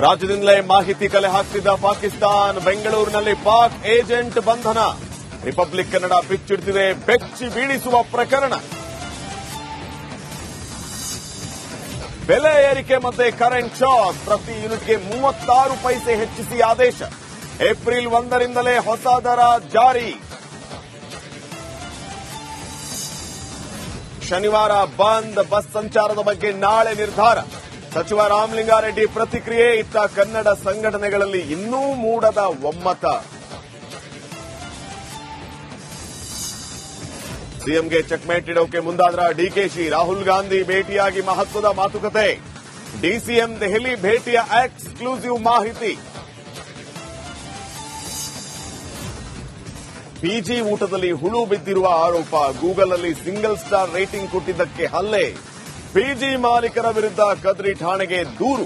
ರಾಜ್ಯದಿಂದಲೇ ಮಾಹಿತಿ ಕಲೆ ಹಾಕ್ತಿದ್ದ ಪಾಕಿಸ್ತಾನ, ಬೆಂಗಳೂರಿನಲ್ಲಿ ಪಾಕ್ ಏಜೆಂಟ್ ಬಂಧನ. ರಿಪಬ್ಲಿಕ್ ಕನ್ನಡ ಬಿಚ್ಚಿಡ್ತಿದೆ ಬೆಚ್ಚಿ ಬೀಳಿಸುವ ಪ್ರಕರಣ. ಬೆಲೆ ಏರಿಕೆ ಮತ್ತೆ ಕರೆಂಟ್ ಶಾಕ್, ಪ್ರತಿ ಯೂನಿಟ್ಗೆ 36 ಪೈಸೆ ಹೆಚ್ಚಿಸಿ ಆದೇಶ. ಏಪ್ರಿಲ್ 1ರಿಂದಲೇ ಹೊಸ ದರ ಜಾರಿ. ಶನಿವಾರ ಬಂದ್, ಬಸ್ ಸಂಚಾರದ ಬಗ್ಗೆ ನಾಳೆ ನಿರ್ಧಾರ. ಸಚಿವ ರಾಮಲಿಂಗಾರೆಡ್ಡಿ ಪ್ರತಿಕ್ರಿಯೆ. ಇತ್ತ ಕನ್ನಡ ಸಂಘಟನೆಗಳಲ್ಲಿ ಇನ್ನೂ ಮೂಡದ ಒಮ್ಮತ. ಸಿಎಂಗೆ ಚೆಕ್ಮೇಟ್ ಇಡೋಕೆ ಮುಂದಾದ್ರ ಡಿಕೆಶಿ, ರಾಹುಲ್ ಗಾಂಧಿ ಭೇಟಿಯಾಗಿ ಮಹತ್ವದ ಮಾತುಕತೆ. ಡಿಸಿಎಂ ದೆಹಲಿ ಭೇಟಿಯ ಎಕ್ಸ್ಕ್ಲೂಸಿವ್ ಮಾಹಿತಿ. ಪಿಜಿ ಊಟದಲ್ಲಿ ಹುಳು ಬಿದ್ದಿರುವ ಆರೋಪ, ಗೂಗಲ್ನಲ್ಲಿ ಸಿಂಗಲ್ ಸ್ಟಾರ್ ರೇಟಿಂಗ್ ಕೊಟ್ಟಿದ್ದಕ್ಕೆ ಹಲ್ಲೆ. ಪಿಜಿ ಮಾಲೀಕರ ವಿರುದ್ಧ ಕದ್ರಿ ಠಾಣೆಗೆ ದೂರು.